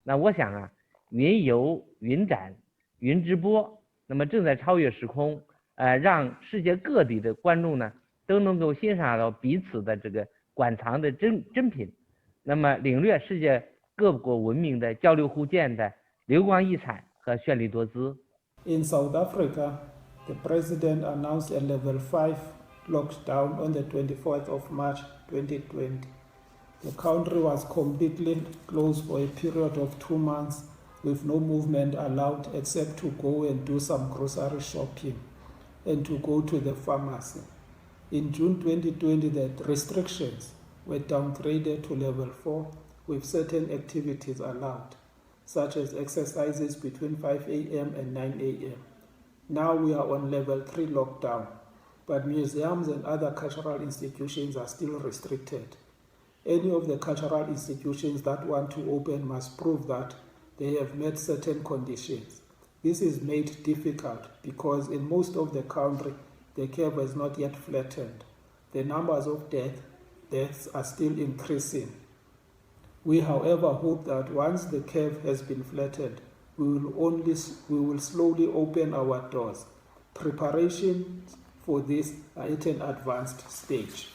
那我想啊，云游、云展、云直播，那么正在超越时空，让世界各地的观众呢都能够欣赏到彼此的这个馆藏的珍品，那么领略世界各国文明的交流互鉴的流光溢彩和绚丽多姿。In South Africa, the president announced a level 5 lockdown on the 24th of March 2020. The country was completely closed for a period of 2 months with no movement allowed except to go and do some grocery shopping and to go to the pharmacy. In June 2020, the restrictions were downgraded to level 4 with certain activities allowed, such as exercises between 5 a.m. and 9 a.m. Now we are on level 3 lockdown, but museums and other cultural institutions are still restricted. Any of the cultural institutions that want to open must prove that they have met certain conditions. This is made difficult because in most of the country, the curve has not yet flattened. The numbers of deaths are still increasing. We, however, hope that once the curve has been flattened, we will slowly open our doors. Preparations for this are at an advanced stage.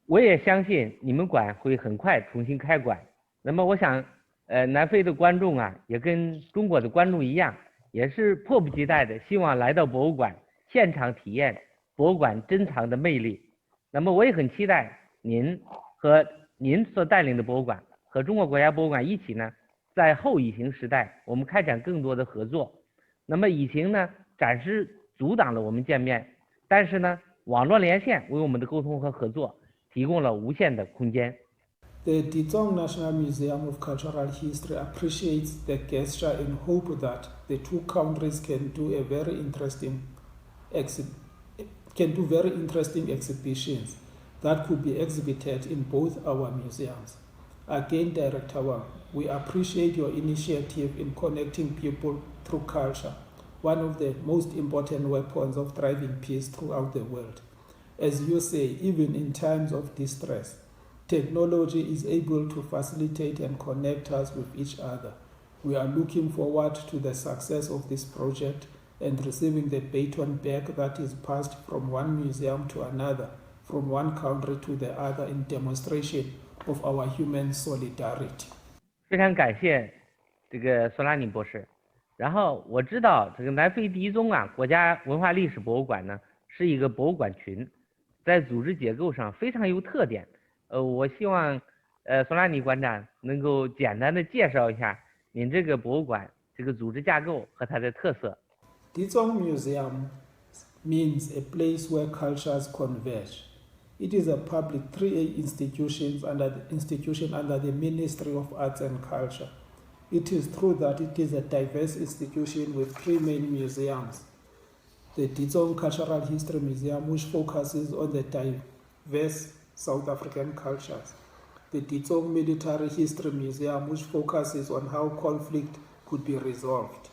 我也相信你们馆会很快重新开馆。那么我想，南非的观众啊，也跟中国的观众一样，也是迫不及待的希望来到博物馆，现场体验博物馆珍藏的魅力。那么我也很期待您和您所带领的博物馆和中国国家博物馆一起呢，在后疫情时代，我们开展更多的合作。那么疫情呢，暂时阻挡了我们见面，但是呢，网络连线为我们的沟通和合作提供了无限的空间。The Ditsong National Museum of Cultural History appreciates the gesture and hope that the two countries can do very interesting exhibitions that could be exhibited in both our museums. Again, Director Wang, we appreciate your initiative in connecting people through culture, one of the most important weapons of driving peace throughout the world. As you say, even in times of distress, technology is able to facilitate and connect us with each other. We are looking forward to the success of this project and receiving the baton back that is passed from one museum to another, from one country to the other in demonstration of our human solidarity. 非常感谢这个索拉尼博士。然后我知道这个南非迪宗啊国家文化历史博物馆呢是一个博物馆群，在组织结构上非常有特点。我希望索拉尼馆长能够简单的介绍一下您这个博物馆这个组织架构和它的特色。Ditsong Museum means a place where cultures converge. It is a public 3A institution under the Ministry of Arts and Culture. It is true that it is a diverse institution with 3 main museums. The Ditsong Cultural History Museum, which focuses on the diverse South African cultures. The Ditsong Military History Museum, which focuses on how conflict could be resolved.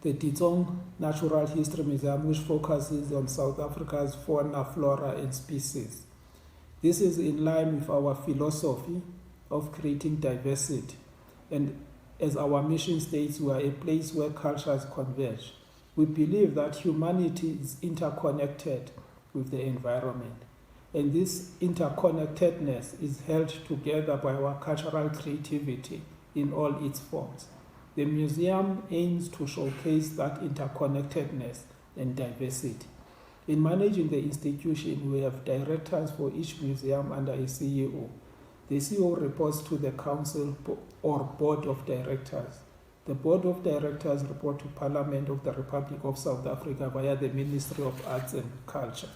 The Ditsong Natural History Museum, which focuses on South Africa's fauna, flora, and species. This is in line with our philosophy of creating diversity. And as our mission states, we are a place where cultures converge. We believe that humanity is interconnected with the environment. And this interconnectedness is held together by our cultural creativity in all its forms. The museum aims to showcase that interconnectedness and diversity. In managing the institution, we have directors for each museum under a CEO. The CEO reports to the council or board of directors. The board of directors report to Parliament of the Republic of South Africa via the Ministry of Arts and Culture.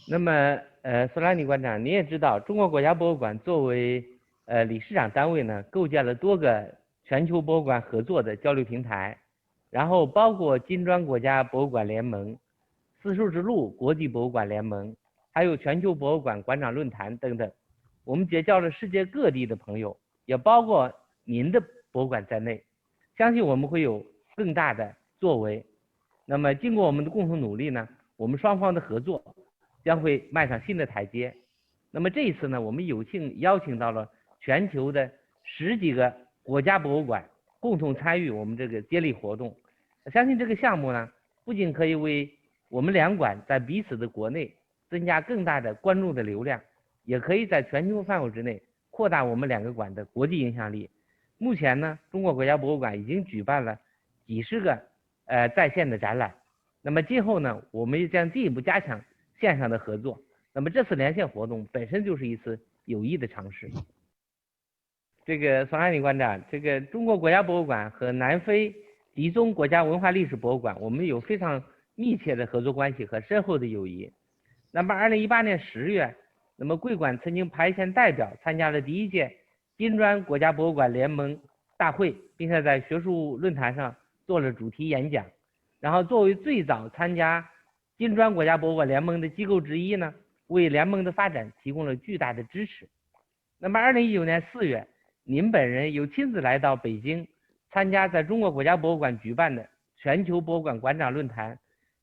那么索拉尼馆长，您也知道，中国国家博物馆作为理事长单位呢，构建了多个全球博物馆合作的交流平台，然后包括金砖国家博物馆联盟、丝绸之路国际博物馆联盟，还有全球博物馆馆长论坛等等。我们结交了世界各地的朋友，也包括您的博物馆在内，相信我们会有更大的作为。那么经过我们的共同努力呢，我们双方的合作将会迈上新的台阶。那么这一次呢，我们有幸邀请到了全球的10几个国家博物馆共同参与我们这个接力活动。相信这个项目呢，不仅可以为我们两馆在彼此的国内增加更大的观众的流量，也可以在全球范围之内扩大我们2个馆的国际影响力。目前呢，中国国家博物馆已经举办了几十个在线的展览。那么今后呢，我们将进一步加强线上的合作。那么这次连线活动本身就是一次有益的尝试。这个索拉尼馆长，这个中国国家博物馆和南非迪宗国家文化历史博物馆，我们有非常密切的合作关系和深厚的友谊。那么2018年10月，那么贵馆曾经派遣代表参加了第1届金砖国家博物馆联盟大会，并且在学术论坛上做了主题演讲。然后作为最早参加金砖国家博物馆联盟的机构之一呢，为联盟的发展提供了巨大的支持。那么2019年4月，您本人又亲自来到北京，参加在中国国家博物馆举办的全球博物馆馆长论坛，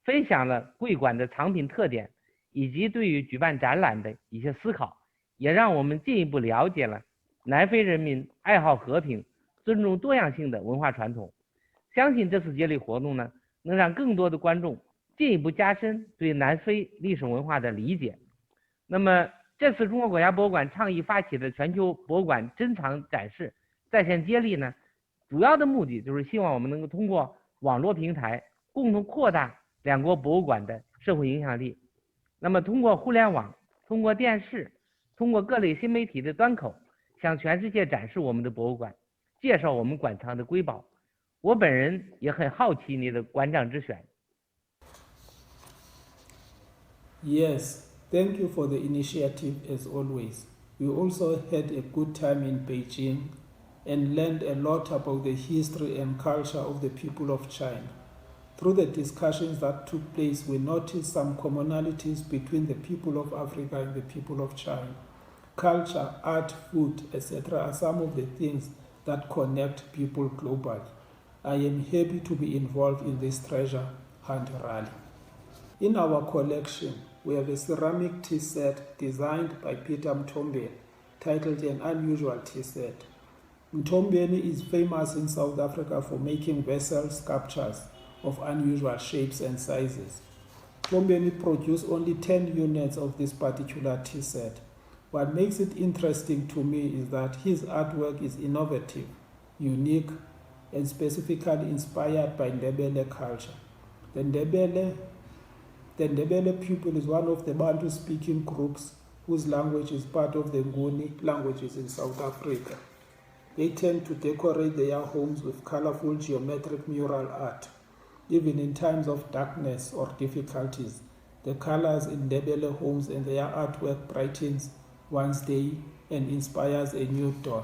分享了贵馆的藏品特点以及对于举办展览的一些思考，也让我们进一步了解了南非人民爱好和平、尊重多样性的文化传统。相信这次接力活动呢，能让更多的观众进一步加深对南非历史文化的理解。那么这次中国国家博物馆倡议发起的全球博物馆珍藏展示在线接力呢，主要的目的就是希望我们能够通过网络平台共同扩大2国博物馆的社会影响力。那么通过互联网、通过电视、通过各类新媒体的端口，向全世界展示我们的博物馆，介绍我们馆藏的瑰宝。我本人也很好奇你的馆长之选。Yes, thank you for the initiative as always. We also had a good time in Beijing and learned a lot about the history and culture of the people of China. Through the discussions that took place, we noticed some commonalities between the people of Africa and the people of China. Culture, art, food, etc. are some of the things that connect people globally. I am happy to be involved in this treasure hunt rally. In our collection, we have a ceramic tea set designed by Peter Mtombeni, titled An Unusual Tea Set. Mtombeni is famous in South Africa for making vessel sculptures of unusual shapes and sizes. Mtombeni produced only 10 units of this particular tea set. What makes it interesting to me is that his artwork is innovative, unique, and specifically inspired by Ndebele culture. The Ndebele people is one of the Bantu-speaking groups whose language is part of the Nguni languages in South Africa. They tend to decorate their homes with colorful geometric mural art. Even in times of darkness or difficulties, the colors in Ndebele homes and their artwork brightens one's day and inspires a new dawn.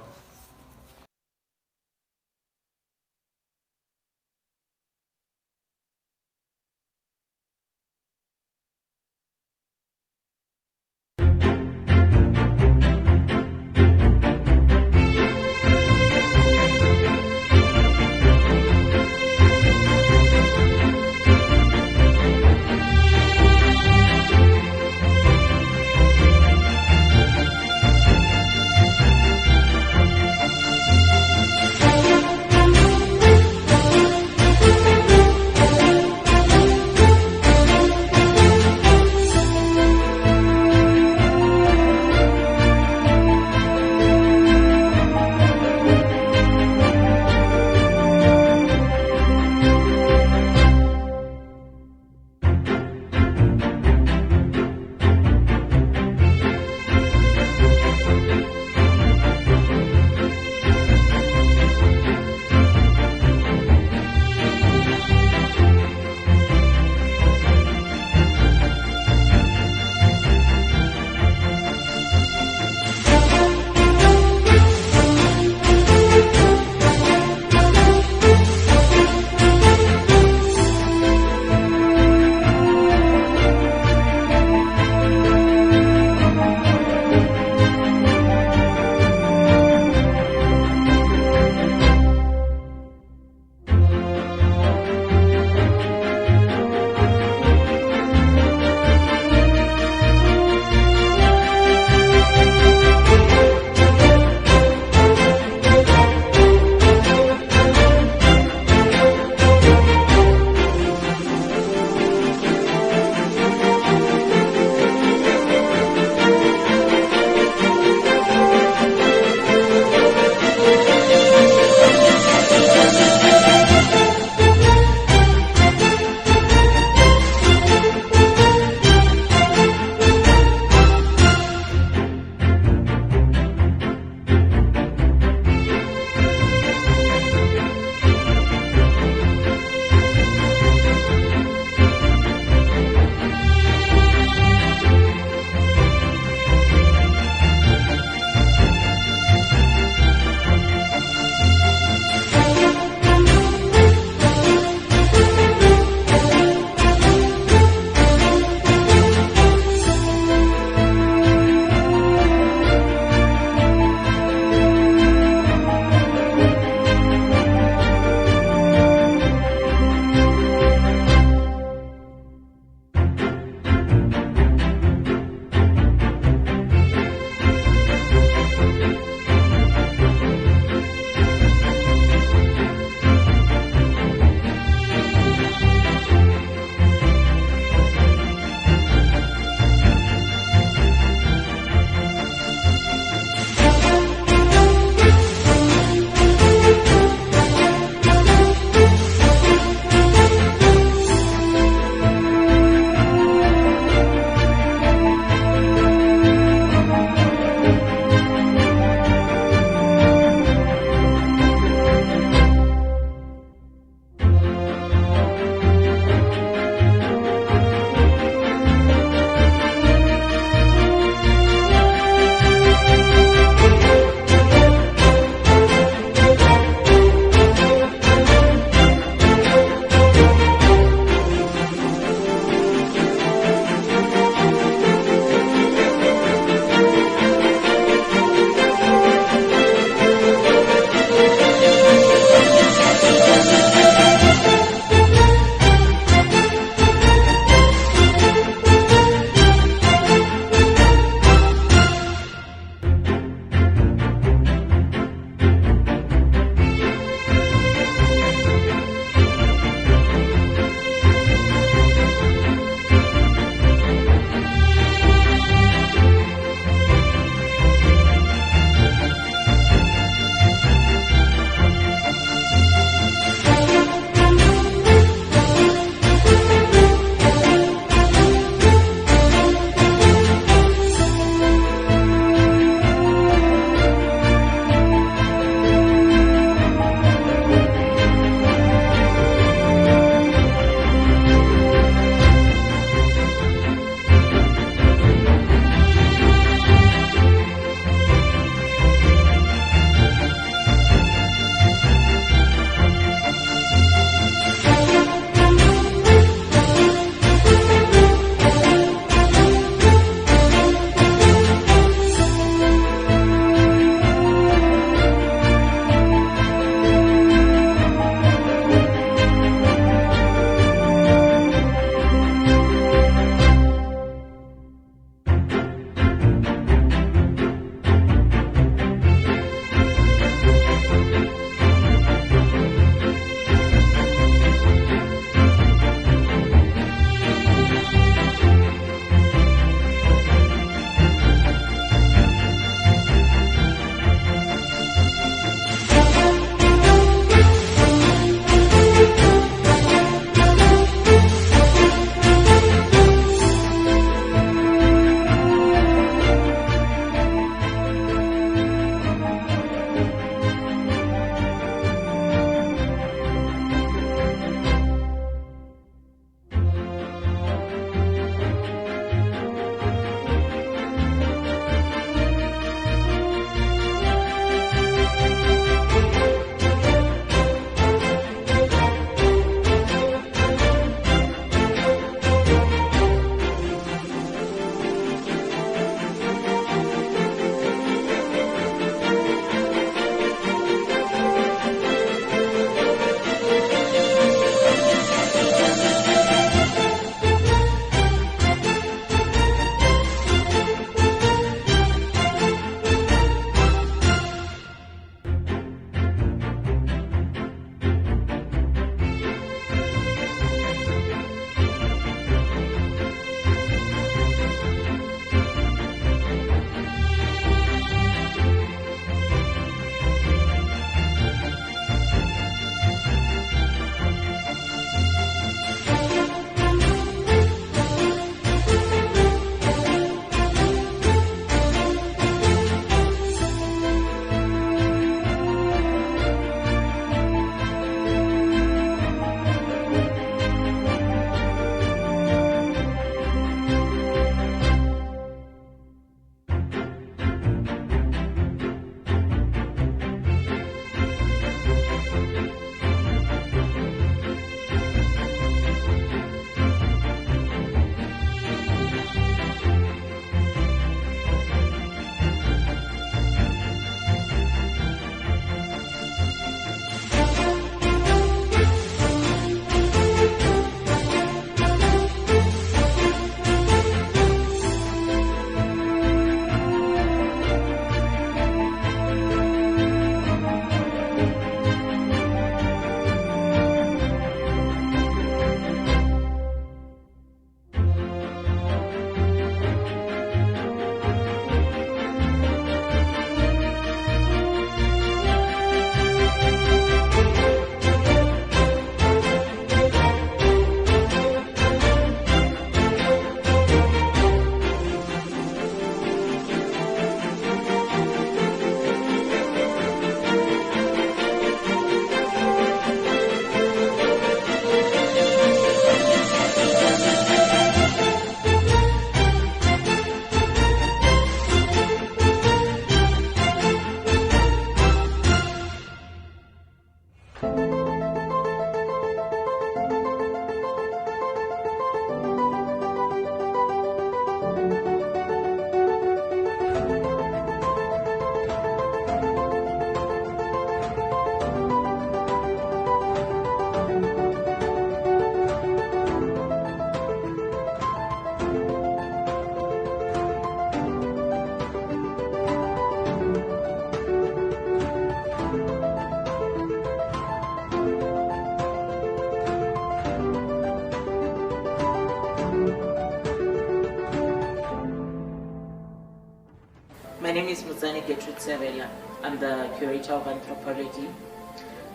Tshwane. I'm the curator of anthropology,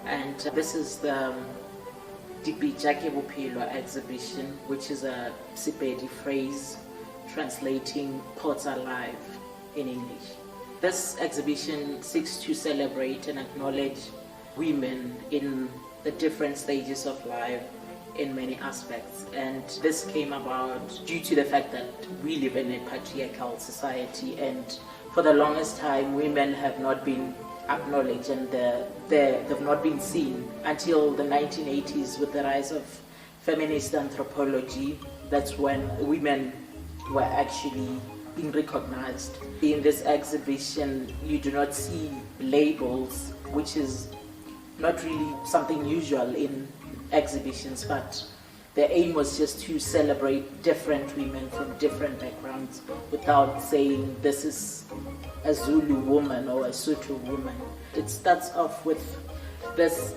and this is the Dipijake Bophelo exhibition, which is a Sepedi phrase translating pots alive in English. This exhibition seeks to celebrate and acknowledge women in the different stages of life in many aspects, and this came about due to the fact that we live in a patriarchal society, and for the longest time women have not been acknowledged and they've not been seen until the 1980s with the rise of feminist anthropology. That's when women were actually being recognized. In this exhibition you do not see labels, which is not really something usual in exhibitions, but the aim was just to celebrate different women from different backgrounds without saying this is a Zulu woman or a Sotho woman. It starts off with this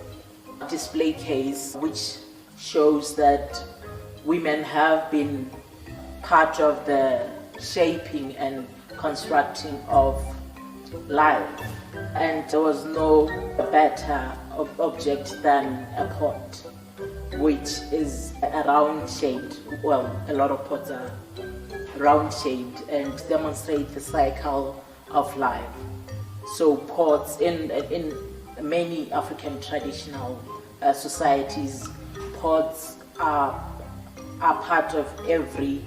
display case which shows that women have been part of the shaping and constructing of life, and there was no better object than a pot, which is a round shaped, well, a lot of pots are round shaped and demonstrate the cycle of life. So pots in many African traditional societies, pots are part of every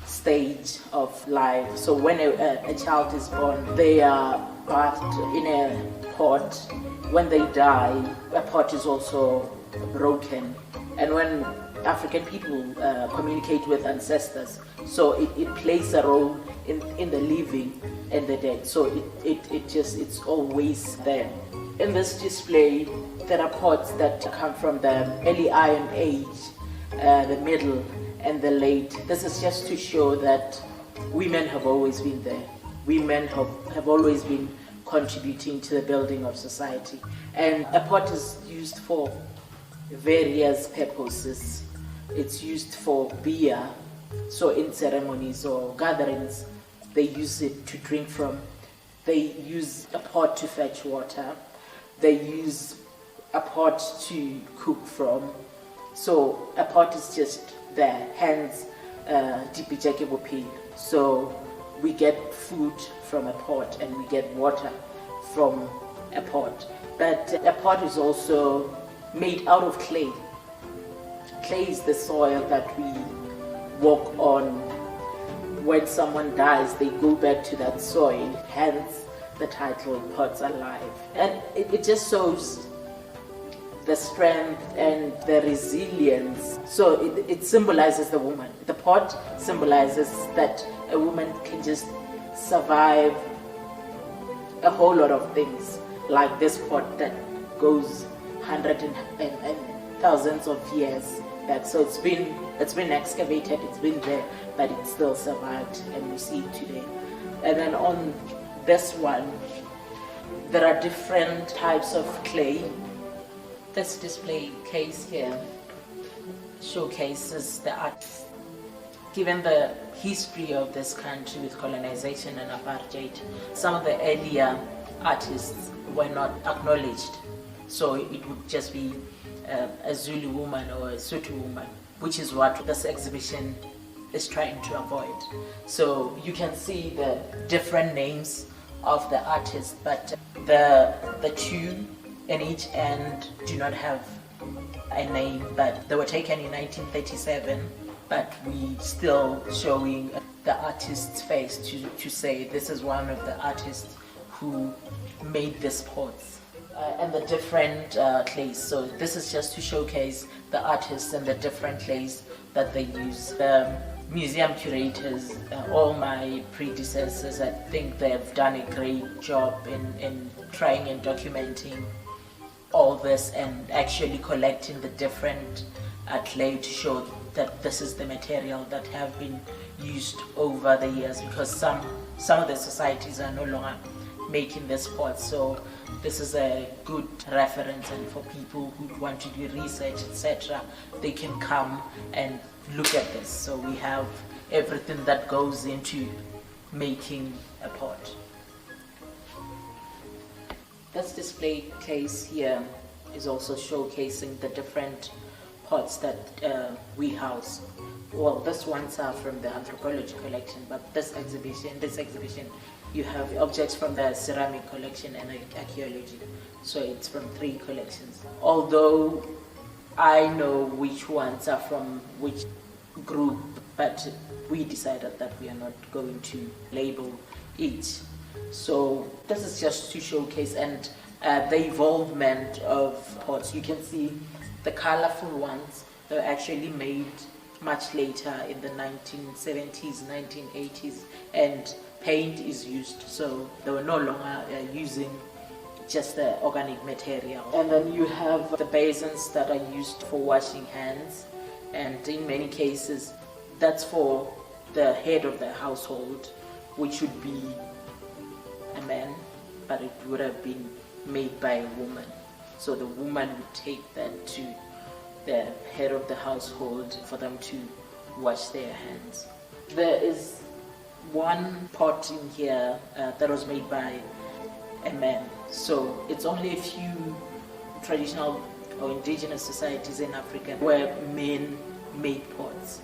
stage of life. So when a child is born, they are bathed in a pot. When they die, a pot is also broken. And when African people communicate with ancestors, so it plays a role in the living and the dead. So it's always there. In this display, there are pots that come from the early Iron Age, the middle and the late. This is just to show that women have always been there. Women have always been contributing to the building of society. And a pot is used for various purposes. It's used for beer, so in ceremonies or gatherings, they use it to drink from. They use a pot to fetch water. They use a pot to cook from. So a pot is just there, hence Dipijake Bophelo. So we get food from a pot and we get water from a pot. But a pot is also made out of clay. Clay is the soil that we walk on. When someone dies, they go back to that soil, hence the title Pots Alive. And it just shows the strength and the resilience. So it symbolizes the woman. The pot symbolizes that a woman can just survive a whole lot of things, like this pot that goes hundreds and thousands of years back. So it's been excavated, it's been there, but it still survived, and we see it today. And then on this one, there are different types of clay. This display case here showcases the art. Given the history of this country with colonization and apartheid, some of the earlier artists were not acknowledged. So it would just be a Zulu woman or a Sotho woman, which is what this exhibition is trying to avoid. So you can see the different names of the artists, but the two in each end do not have a name, but they were taken in 1937, but we still showing the artist's face to say this is one of the artists who made this pots. And the different clays. So this is just to showcase the artists and the different clays that they use. The museum curators, all my predecessors, I think they've done a great job in trying and documenting all this and actually collecting the different clay to show that this is the material that have been used over the years, because some of the societies are no longer making this pot. So this is a good reference, and for people who want to do research, etc., they can come and look at this. So we have everything that goes into making a pot. This display case here is also showcasing the different pots that we house. Well, these ones are from the anthropology collection, but this exhibition, you have objects from the ceramic collection and archaeology. So it's from 3 collections. Although I know which ones are from which group, but we decided that we are not going to label each. So this is just to showcase and the involvement of pots. You can see the colorful ones that were actually made much later in the 1970s, 1980s, and paint is used, so they were no longer using just the organic material. And then you have the basins that are used for washing hands, and in many cases that's for the head of the household, which would be a man, but it would have been made by a woman. So the woman would take that to the head of the household for them to wash their hands. There is one pot in here that was made by a man. So it's only a few traditional or indigenous societies in Africa where men made pots.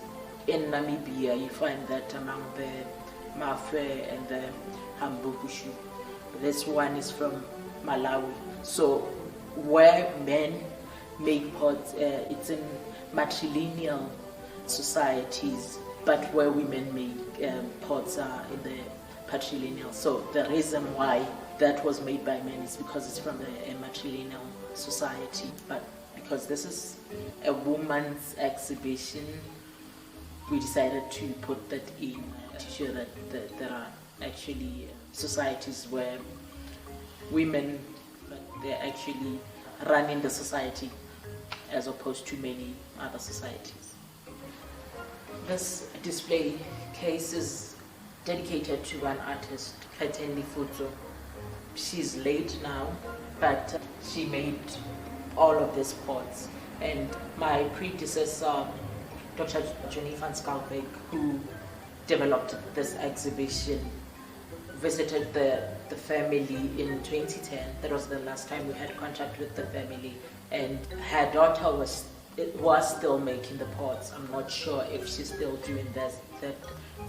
In Namibia, you find that among the Mafwe and the Hambubushu. This one is from Malawi. So where men make pots, it's in matrilineal societies, but where women make pots are in the patrilineal. So the reason why that was made by men is because it's from the matrilineal society. But because this is a woman's exhibition, we decided to put that in to show that there are actually societies where women, they're actually running the society as opposed to many other societies. This display case is dedicated to one artist, Kaitendi Futso. She's late now, but she made all of these pots. And my predecessor, Dr. Johnny van Skalbeck, who developed this exhibition, visited the family in 2010. That was the last time we had contact with the family. And her daughter was still making the pots. I'm not sure if she's still doing that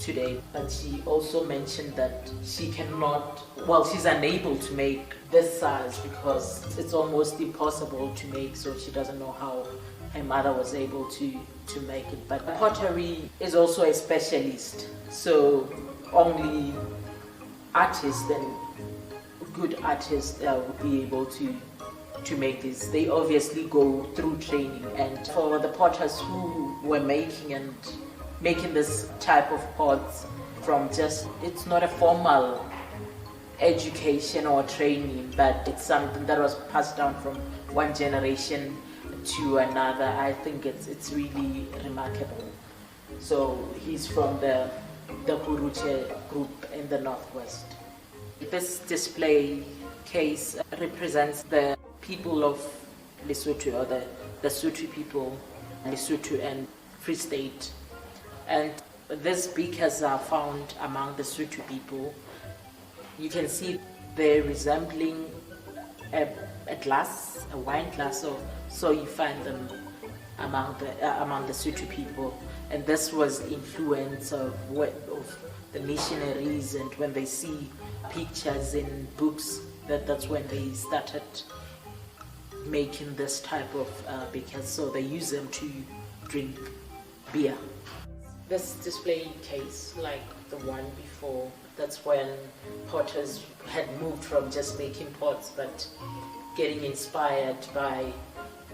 today. But she also mentioned that she cannot, well, she's unable to make this size because it's almost impossible to make, so she doesn't know how her mother was able to make it. But pottery is also a specialist, so only artists and good artists would be able to make this. They obviously go through training, and for the potters who were making this type of pots from it's not a formal education or training, but it's something that was passed down from one generation to another. I think it's really remarkable. So he's from the Kuruche group in the Northwest. This display case represents the people of Lesotho, or the Sotho people, Lesotho and Free State. And these beakers are found among the Sotho people. You can see they're resembling a wine glass, so you find them among the Sotho people. And this was influence of the missionaries, and when they see pictures in books, that's when they started making this type of beakers. So they use them to drink beer. This display case, like the one before, that's when potters had moved from just making pots, but getting inspired by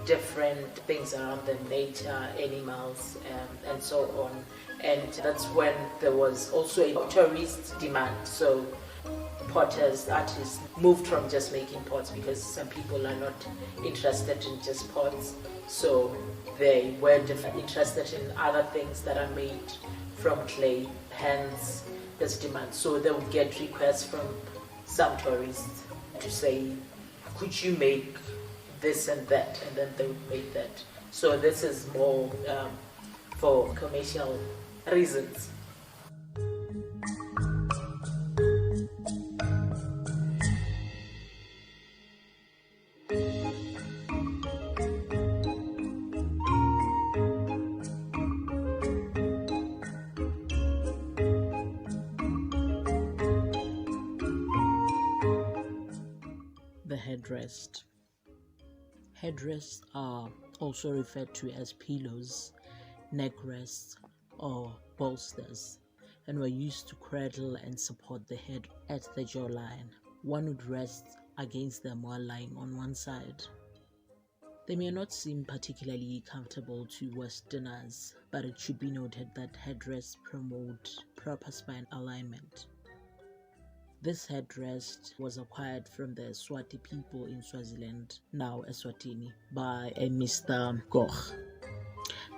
different things around them, nature, animals, and so on. And that's when there was also a tourist demand. So potters, artists moved from just making pots, because some people are not interested in just pots. So they were interested in other things that are made from clay, hence this demand. So they would get requests from some tourists to say, could you make this and that? And then they would make that. So this is more for commercial reasons. headdress. Headdress are also referred to as pillows, neck rests, or bolsters, and were used to cradle and support the head at the jawline. One would rest against them while lying on one side. They may not seem particularly comfortable to Westerners, but it should be noted that headdress promote proper spine alignment. This headdress was acquired from the Swati people in Swaziland, now Eswatini, by a Mr. Goch.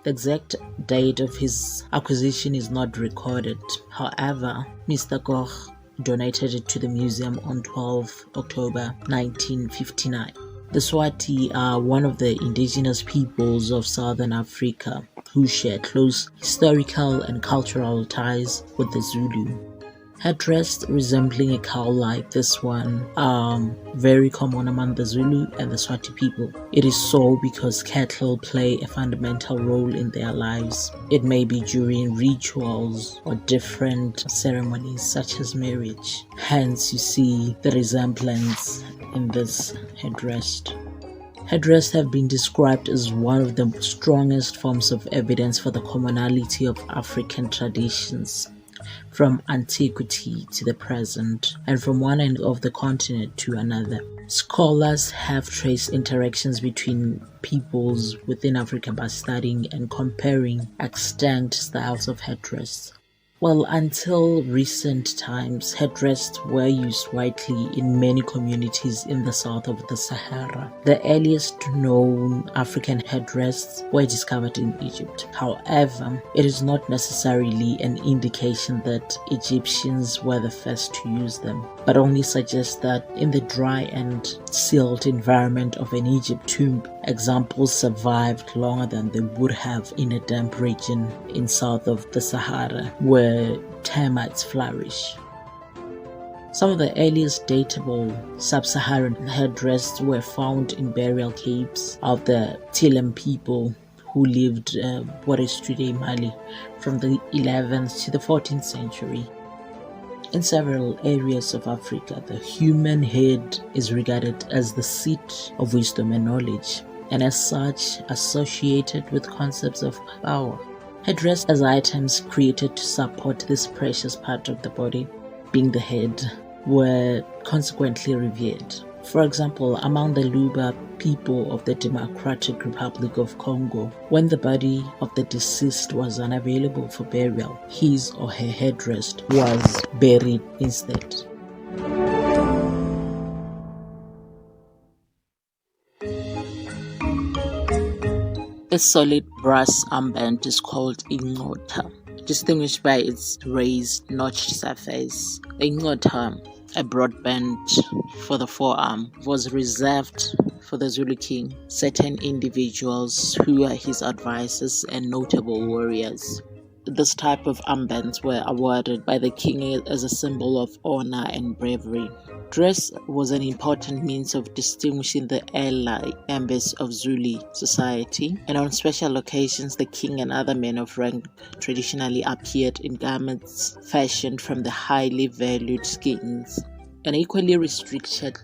The exact date of his acquisition is not recorded. However, Mr. Goch donated it to the museum on 12 October 1959. The Swati are one of the indigenous peoples of Southern Africa who share close historical and cultural ties with the Zulu. Headdress resembling a cowl like this one are very common among the Zulu and the Swati people. It is so because cattle play a fundamental role in their lives. It may be during rituals or different ceremonies such as marriage. Hence you see the resemblance in this headdress. Headdress have been described as one of the strongest forms of evidence for the commonality of African traditions, from antiquity to the present, and from one end of the continent to another. Scholars have traced interactions between peoples within Africa by studying and comparing extant styles of headdress. Well, until recent times, headdress were used widely in many communities in the south of the Sahara. The earliest known African headdress were discovered in Egypt. However, it is not necessarily an indication that Egyptians were the first to use them, but only suggests that in the dry and sealed environment of an Egypt tomb, examples survived longer than they would have in a damp region in south of the Sahara, where termites flourish. Some of the earliest datable sub-Saharan headdress were found in burial caves of the Tilim people who lived what is today Mali from the 11th to the 14th century. In several areas of Africa, the human head is regarded as the seat of wisdom and knowledge, and as such associated with concepts of power. Headdress as items created to support this precious part of the body, being the head, were consequently revered. For example, among the Luba people of the Democratic Republic of Congo, when the body of the deceased was unavailable for burial, his or her headdress was buried instead. A solid brass armband is called ingota, distinguished by its raised notched surface. The ingota, a broad band for the forearm, was reserved for the Zulu king, certain individuals who are his advisors and notable warriors. This type of armbands were awarded by the king as a symbol of honor and bravery. Dress was an important means of distinguishing the ally members of Zulu society, and on special occasions the king and other men of rank traditionally appeared in garments fashioned from the highly valued skins. And equally restricted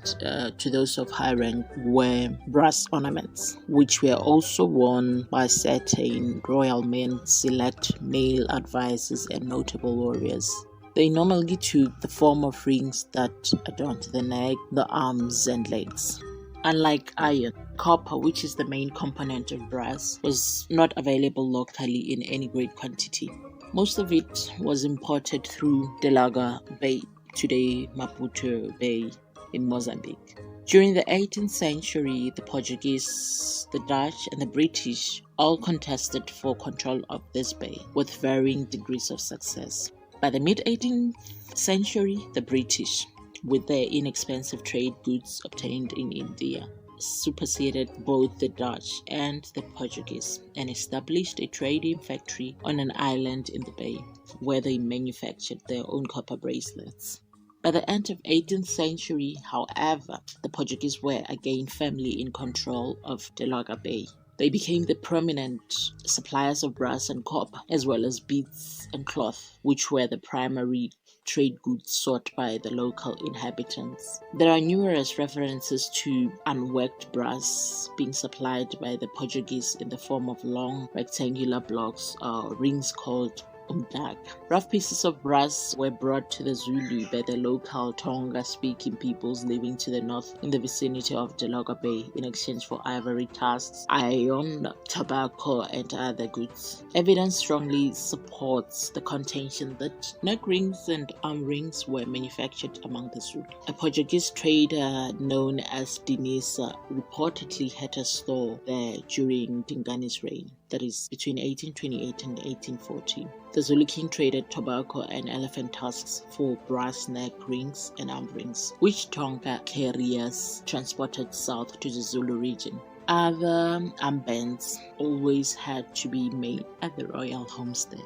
to those of high rank were brass ornaments, which were also worn by certain royal men, select male advisors, and notable warriors. They normally took the form of rings that adorned the neck, the arms, and legs. Unlike iron, copper, which is the main component of brass, was not available locally in any great quantity. Most of it was imported through Delagoa Bay, today Maputo Bay in Mozambique. During the 18th century, the Portuguese, the Dutch, and the British all contested for control of this bay, with varying degrees of success. By the mid-18th century, the British, with their inexpensive trade goods obtained in India, superseded both the Dutch and the Portuguese and established a trading factory on an island in the bay, where they manufactured their own copper bracelets. By the end of 18th century, however, the Portuguese were again firmly in control of Delagoa Bay. They became the prominent suppliers of brass and copper, as well as beads and cloth, which were the primary trade goods sought by the local inhabitants. There are numerous references to unworked brass being supplied by the Portuguese in the form of long rectangular blocks or rings called umdaka. Rough pieces of brass were brought to the Zulu by the local Tonga-speaking peoples living to the north in the vicinity of Delagoa Bay in exchange for ivory tusks, iron, tobacco, and other goods. Evidence strongly supports the contention that neck rings and arm rings were manufactured among the Zulu. A Portuguese trader known as Dinisa reportedly had a store there during Dingani's reign, that is between 1828 and 1840. The Zulu king traded tobacco and elephant tusks for brass neck rings and arm rings, which Tonga carriers transported south to the Zulu region. Other armbands always had to be made at the royal homestead.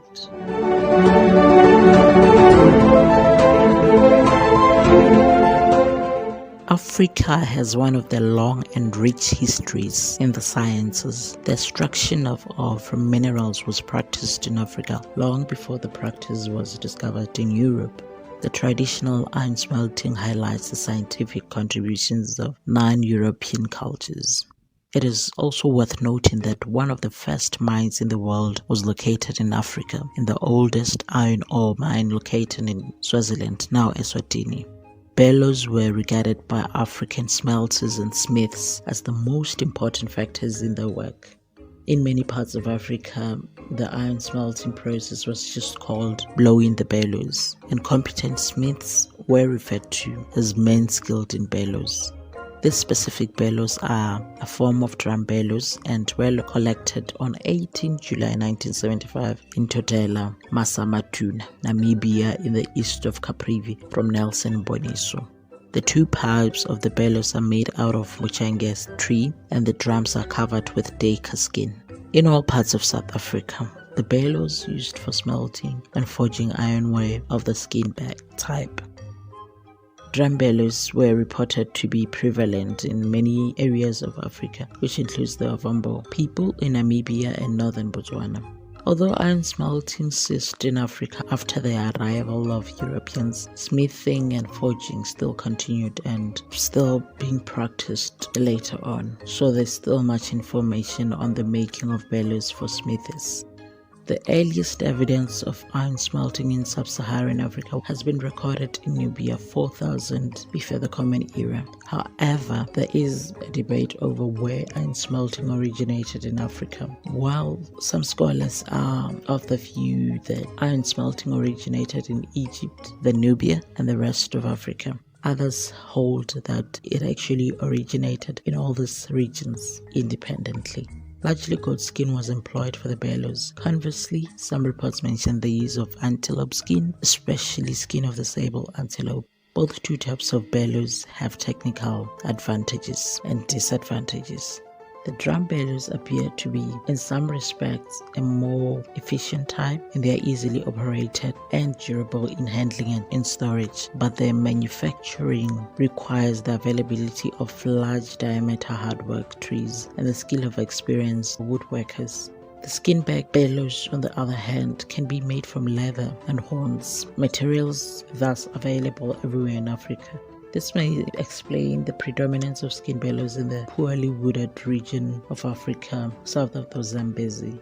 Africa has one of the long and rich histories in the sciences. The extraction of minerals was practiced in Africa long before the practice was discovered in Europe. The traditional iron smelting highlights the scientific contributions of non-European cultures. It is also worth noting that one of the first mines in the world was located in Africa, in the oldest iron ore mine located in Swaziland, now Eswatini. Bellows were regarded by African smelters and smiths as the most important factors in their work. In many parts of Africa, the iron smelting process was just called blowing the bellows, and competent smiths were referred to as men skilled in bellows. These specific bellows are a form of drum bellows and were collected on 18 July 1975 in Totela, Masamatuna, Namibia in the east of Caprivi from Nelson Boniso. The two pipes of the bellows are made out of Muchanges tree and the drums are covered with deka skin. In all parts of South Africa, the bellows used for smelting and forging iron were of the skin bag type. Drum bellows were reported to be prevalent in many areas of Africa, which includes the Ovambo people in Namibia and northern Botswana. Although iron smelting ceased in Africa after the arrival of Europeans, smithing and forging still continued and still being practiced later on. So there's still much information on the making of bellows for smiths. The earliest evidence of iron smelting in sub-Saharan Africa has been recorded in Nubia 4000 before the Common Era. However, there is a debate over where iron smelting originated in Africa. While some scholars are of the view that iron smelting originated in Egypt, the Nubia, and the rest of Africa, others hold that it actually originated in all these regions independently. Largely goat skin was employed for the bellows. Conversely, some reports mention the use of antelope skin, especially skin of the sable antelope. Both two types of bellows have technical advantages and disadvantages. The drum bellows appear to be, in some respects, a more efficient type, and they are easily operated and durable in handling and in storage, but their manufacturing requires the availability of large diameter hardwork trees and the skill of experienced woodworkers. The skin bag bellows, on the other hand, can be made from leather and horns, materials thus available everywhere in Africa. This may explain the predominance of skin bellows in the poorly wooded region of Africa, south of the Zambezi.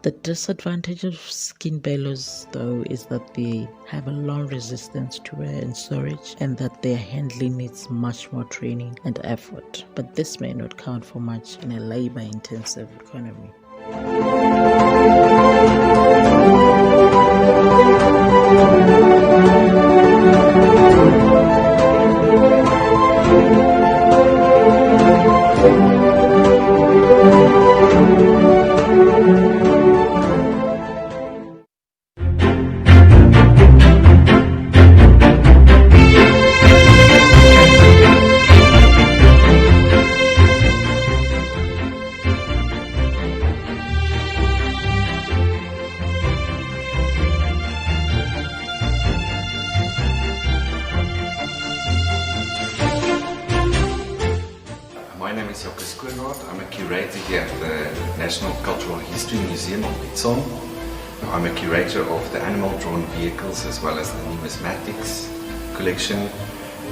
The disadvantage of skin bellows, though, is that they have a long resistance to wear and storage, and that their handling needs much more training and effort. But this may not count for much in a labor-intensive economy. I'm a curator here at the National Cultural History Museum of Ditsong I'm a curator of the animal-drawn vehicles as well as the numismatics collection,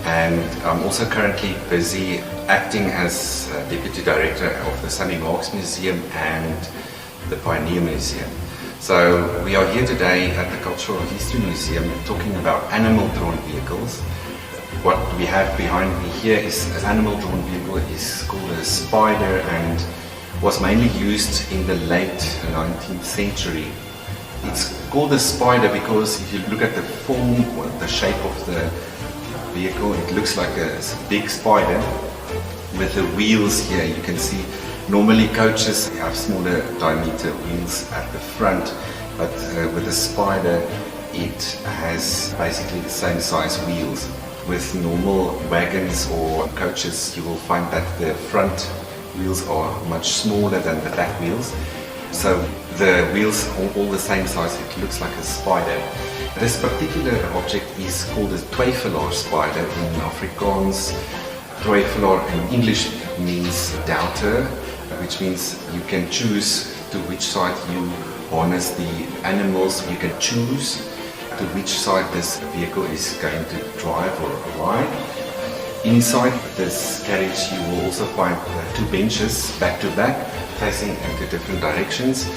and I'm also currently busy acting as Deputy Director of the Sammy Marks Museum and the Pioneer Museum. So we are here today at the Cultural History Museum talking about animal-drawn vehicles. What we have behind me here is an animal-drawn vehicle. Is called a spider and was mainly used in the late 19th century. It's called a spider because if you look at the form or the shape of the vehicle, it looks like a big spider with the wheels here. You can see normally coaches have smaller diameter wheels at the front, but with the spider it has basically the same size wheels. With normal wagons or coaches, you will find that the front wheels are much smaller than the back wheels. So the wheels are all the same size, it looks like a spider. This particular object is called a twyfelaar spider in Afrikaans. Twyfelaar in English means doubter, which means you can choose to which side you harness the animals. You can choose to which side this vehicle is going to drive or ride. Inside this carriage you will also find two benches back to back facing into different directions,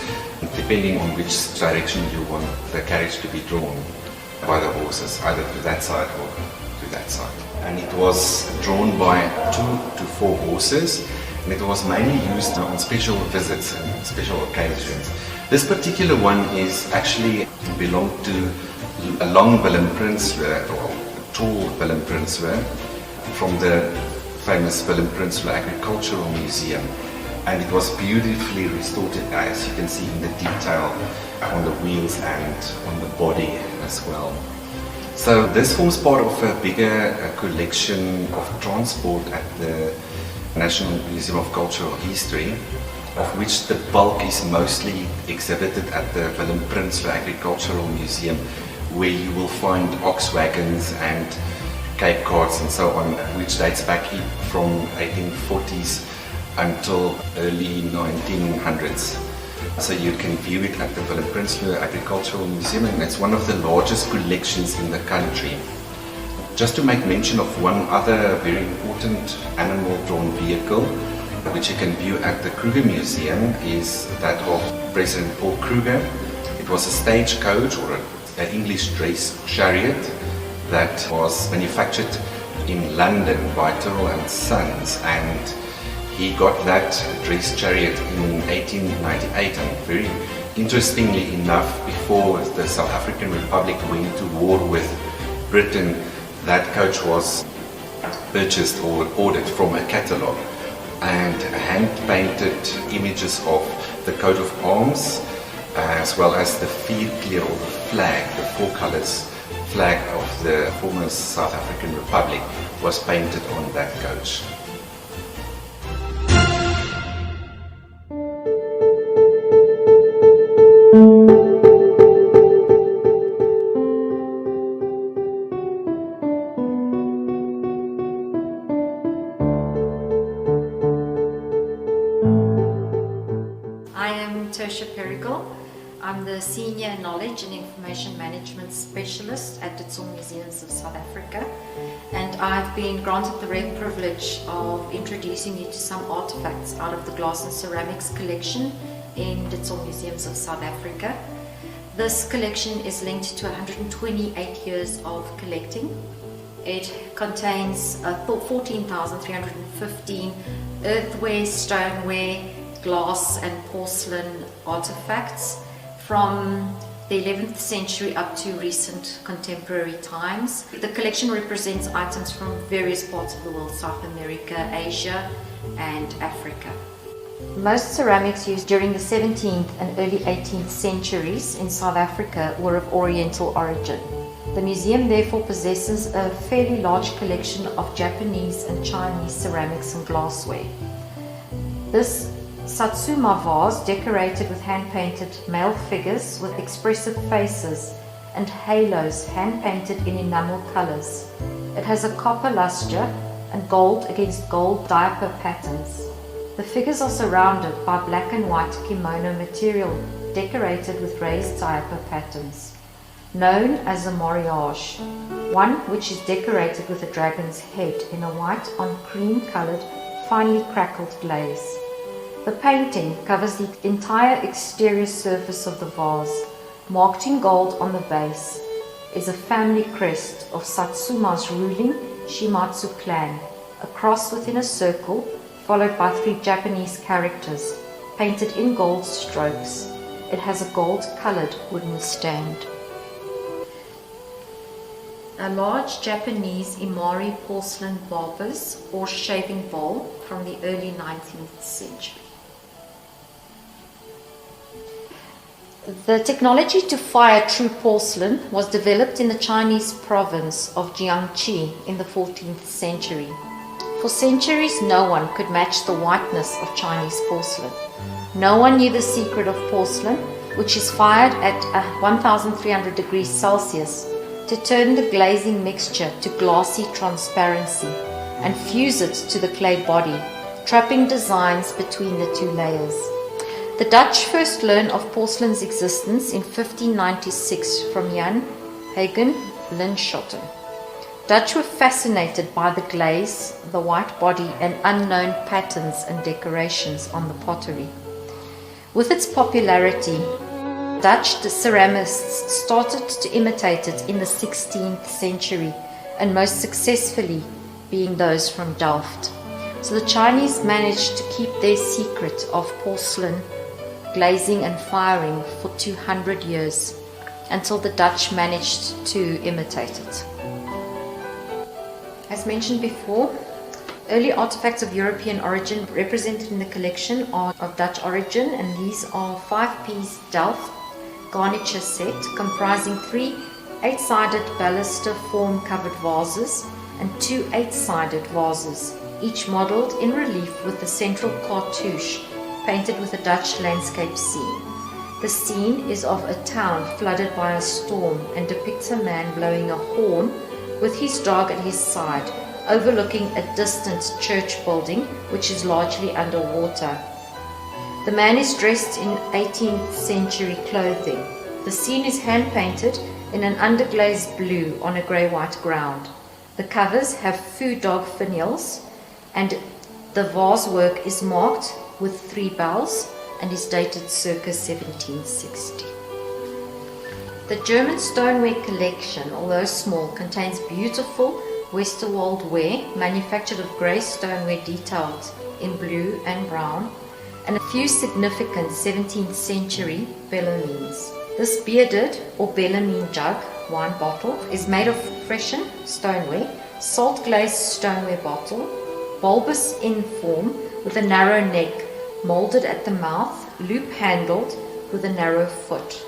depending on which direction you want the carriage to be drawn by the horses, either to that side or to that side. And it was drawn by 2 to 4 horses, and it was mainly used on special visits and special occasions. This particular one is actually belonged to a long Willem Prinsloo or tall Willem Prinsloo from the famous Willem Prinsloo Agricultural Museum, and it was beautifully restored, as you can see in the detail on the wheels and on the body as well. So this forms part of a bigger collection of transport at the National Museum of Cultural History, of which the bulk is mostly exhibited at the Willem Prinsloo Agricultural Museum, where you will find ox wagons and Cape carts and so on, which dates back from 1840s until early 1900s. So you can view it at the Willem Prinsloo Agricultural Museum, and it's one of the largest collections in the country. Just to make mention of one other very important animal-drawn vehicle, which you can view at the Kruger Museum, is that of President Paul Kruger. It was a stagecoach or an English dress chariot that was manufactured in London by Tyrrell and Sons, and he got that dress chariot in 1898, and very interestingly enough, before the South African Republic went to war with Britain, that coach was purchased or ordered from a catalogue, and hand-painted images of the coat of arms as well as the vierkleur or the flag, the 4 colors flag of the former South African Republic was painted on that coach. I'm the Senior Knowledge and Information Management Specialist at Ditsong of South Africa, and I've been granted the rare privilege of introducing you to some artifacts out of the glass and ceramics collection in Ditsong Museums of South Africa. This collection is linked to 128 years of collecting. It contains 14,315 earthenware, stoneware, glass and porcelain artifacts from the 11th century up to recent contemporary times. The collection represents items from various parts of the world: South America, Asia and Africa. Most ceramics used during the 17th and early 18th centuries in South Africa were of Oriental origin. The museum therefore possesses a fairly large collection of Japanese and Chinese ceramics and glassware. This Satsuma vase, decorated with hand-painted male figures with expressive faces and halos hand-painted in enamel colors. It has a copper luster and gold against gold diaper patterns. The figures are surrounded by black and white kimono material decorated with raised diaper patterns, known as a moriage, one which is decorated with a dragon's head in a white on cream coloured, finely crackled glaze. The painting covers the entire exterior surface of the vase. Marked in gold on the base is a family crest of Satsuma's ruling Shimatsu clan, a cross within a circle followed by 3 Japanese characters painted in gold strokes. It has a gold-coloured wooden stand. A large Japanese Imari porcelain barbers or shaving bowl from the early 19th century. The technology to fire true porcelain was developed in the Chinese province of Jiangxi in the 14th century. For centuries, no one could match the whiteness of Chinese porcelain. No one knew the secret of porcelain, which is fired at 1300 degrees Celsius to turn the glazing mixture to glassy transparency and fuse it to the clay body, trapping designs between the 2 layers. The Dutch first learned of porcelain's existence in 1596 from Jan Hagen Linschoten. Dutch were fascinated by the glaze, the white body, and unknown patterns and decorations on the pottery. With its popularity, Dutch ceramists started to imitate it in the 16th century, and most successfully being those from Delft. So the Chinese managed to keep their secret of porcelain glazing and firing for 200 years, until the Dutch managed to imitate it. As mentioned before, early artifacts of European origin represented in the collection are of Dutch origin, and these are 5-piece Delft garniture set comprising 3 8-sided baluster form covered vases and 2 8-sided vases, each modelled in relief with the central cartouche painted with a Dutch landscape scene. The scene is of a town flooded by a storm and depicts a man blowing a horn with his dog at his side, overlooking a distant church building which is largely underwater. The man is dressed in 18th century clothing. The scene is hand-painted in an underglazed blue on a grey-white ground. The covers have foo dog finials, and the vase work is marked with 3 bells and is dated circa 1760. The German stoneware collection, although small, contains beautiful Westerwald ware manufactured of grey stoneware detailed in blue and brown, and a few significant 17th century bellamines. This bearded or bellamine jug wine bottle is made of freshen stoneware, salt glazed stoneware bottle, bulbous in form with a narrow neck, moulded at the mouth, loop handled with a narrow foot.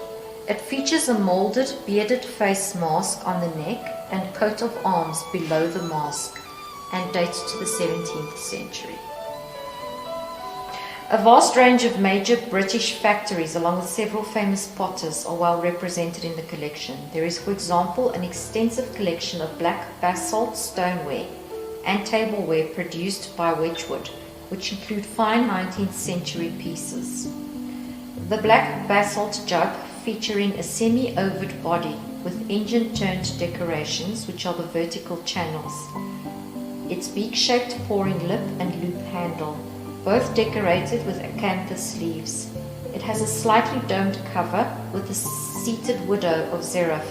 It features a moulded bearded face mask on the neck and coat of arms below the mask, and dates to the 17th century. A vast range of major British factories along with several famous potters are well represented in the collection. There is, for example, an extensive collection of black basalt stoneware and tableware produced by Wedgwood, which include fine 19th century pieces. The black basalt jug, featuring a semi-ovoid body with engine-turned decorations, which are the vertical channels. Its beak-shaped pouring lip and loop handle, both decorated with acanthus leaves. It has a slightly domed cover with the seated widow of Zeraf,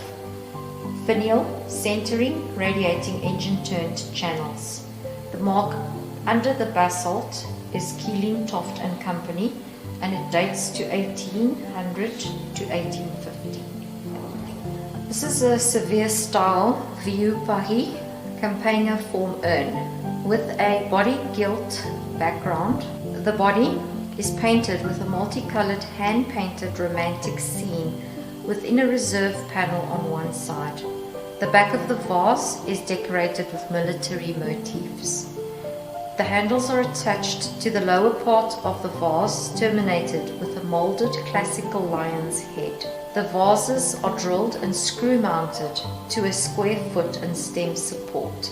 finial, centering, radiating engine-turned channels. The mark under the basalt is Keeling, Toft and Company, and it dates to 1800 to 1850. This is a severe style Vieux Paris campaigner form urn with a body gilt background. The body is painted with a multicolored hand-painted romantic scene within a reserve panel on one side. The back of the vase is decorated with military motifs. The handles are attached to the lower part of the vase, terminated with a molded classical lion's head. The vases are drilled and screw-mounted to a square foot and stem support,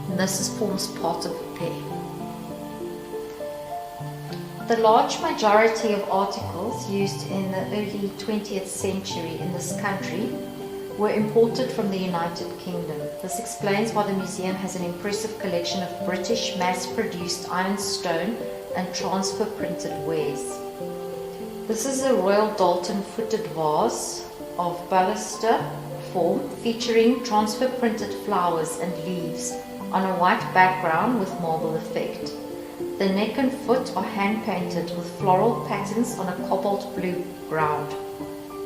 and this forms part of the pair. The large majority of articles used in the early 20th century in this country were imported from the United Kingdom. This explains why the museum has an impressive collection of British mass-produced ironstone and transfer printed wares. This is a Royal Dalton footed vase of baluster form featuring transfer printed flowers and leaves on a white background with marble effect. The neck and foot are hand painted with floral patterns on a cobalt blue ground.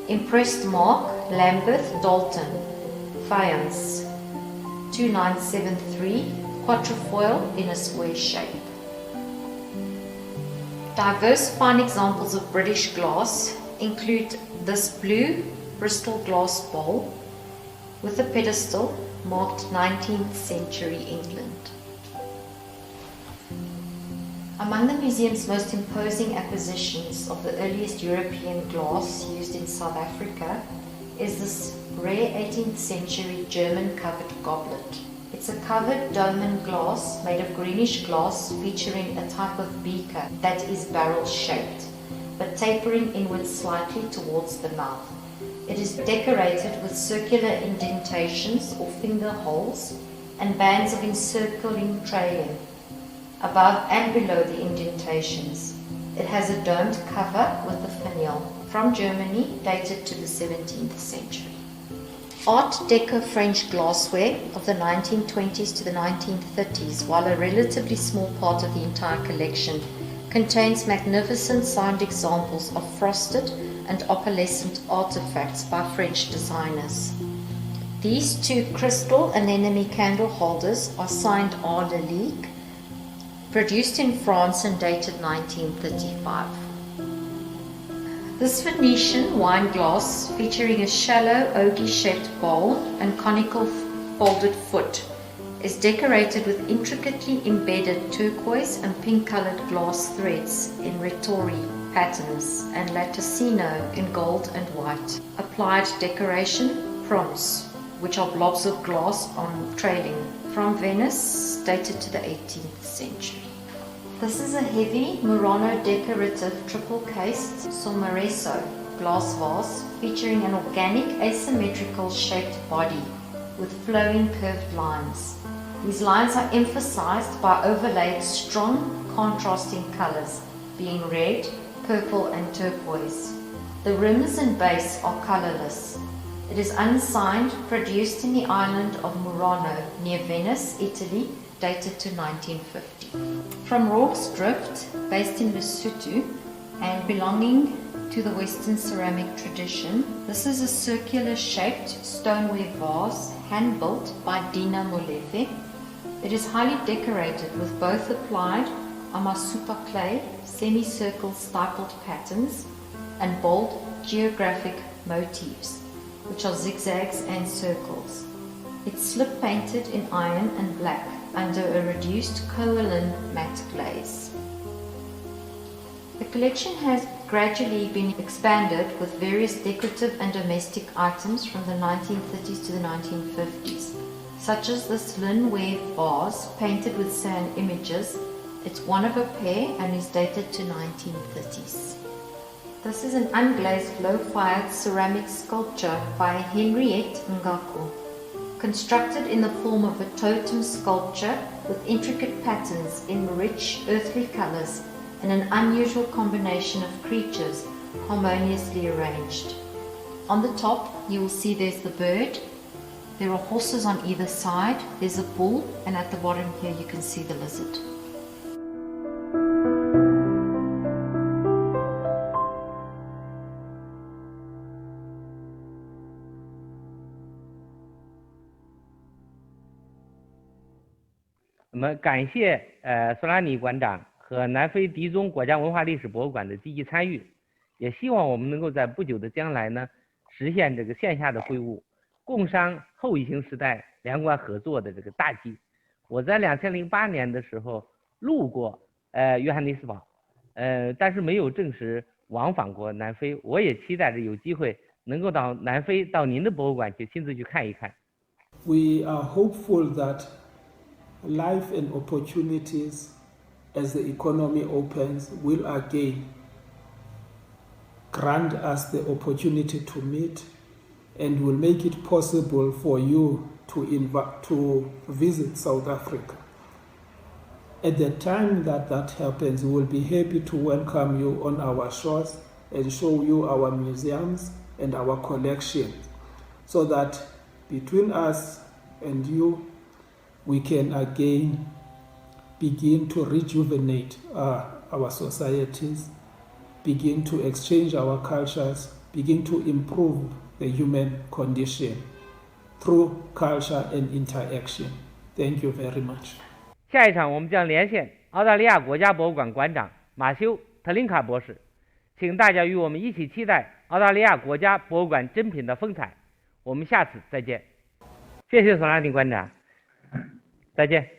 Impressed mark, Lambeth Dalton, faience, 2973, quatrefoil in a square shape. Diverse fine examples of British glass include this blue Bristol glass bowl with a pedestal marked 19th century England. Among the museum's most imposing acquisitions of the earliest European glass used in South Africa is this rare 18th century German covered goblet. It's a covered dolmen glass made of greenish glass featuring a type of beaker that is barrel shaped, but tapering inwards slightly towards the mouth. It is decorated with circular indentations or finger holes and bands of encircling trailing above and below the indentations. It has a domed cover with a finial from Germany dated to the 17th century. Art Deco French glassware of the 1920s to the 1930s, while a relatively small part of the entire collection, contains magnificent signed examples of frosted and opalescent artifacts by French designers. These two crystal anemone candle holders are signed Art de Ligue, produced in France and dated 1935. This Venetian wine glass, featuring a shallow ogee-shaped bowl and conical folded foot, is decorated with intricately embedded turquoise and pink-colored glass threads in retori patterns and latticino in gold and white. Applied decoration, pronce, which are blobs of glass on trailing, from Venice, dated to the 18th century. This is a heavy Murano decorative triple-cased Somareso glass vase featuring an organic asymmetrical shaped body with flowing curved lines. These lines are emphasized by overlaid strong contrasting colors, being red, purple and turquoise. The rims and base are colorless. It is unsigned, produced in the island of Murano near Venice, Italy, dated to 1950. From Rorke's Drift, based in Lesotho and belonging to the Western ceramic tradition, this is a circular shaped stoneware vase hand-built by Dina Molefe. It is highly decorated with both applied amasupa clay, semicircle stippled patterns and bold geographic motifs, which are zigzags and circles. It's slip painted in iron and black under a reduced kaolin matte glaze. The collection has gradually been expanded with various decorative and domestic items from the 1930s to the 1950s, such as this linware vase painted with sand images. It's one of a pair and is dated to 1930s. This is an unglazed low-fired ceramic sculpture by Henriette Ngako, constructed in the form of a totem sculpture with intricate patterns in rich earthly colors and an unusual combination of creatures harmoniously arranged. On the top you will see there's the bird, there are horses on either side, there's a bull, and at the bottom here you can see the lizard.我们感谢索拉尼馆长和南非迪宗国家文化历史博物馆的积极参与，也希望我们能够在不久的将来呢实现这个线下的会晤，共商后疫情时代两馆合作的这个大计。我在2008年的时候路过约翰内斯堡，但是没有正式往返过南非，我也期待着有机会能够到南非，到您的博物馆去亲自去看一看。We are hopeful that life and opportunities as the economy opens, will again grant us the opportunity to meet and will make it possible for you to visit South Africa. At the time that happens, we will be happy to welcome you on our shores and show you our museums and our collections, so that between us and you, we can again begin to rejuvenate our societies, begin to exchange our cultures, begin to improve the human condition through culture and interaction. Thank you very much. 下一场我们将连线澳大利亚国家博物馆馆长马修·特林卡博士，请大家与我们一起期待澳大利亚国家博物馆珍品的风采。我们下次再见。谢谢索拉尼馆长，再见。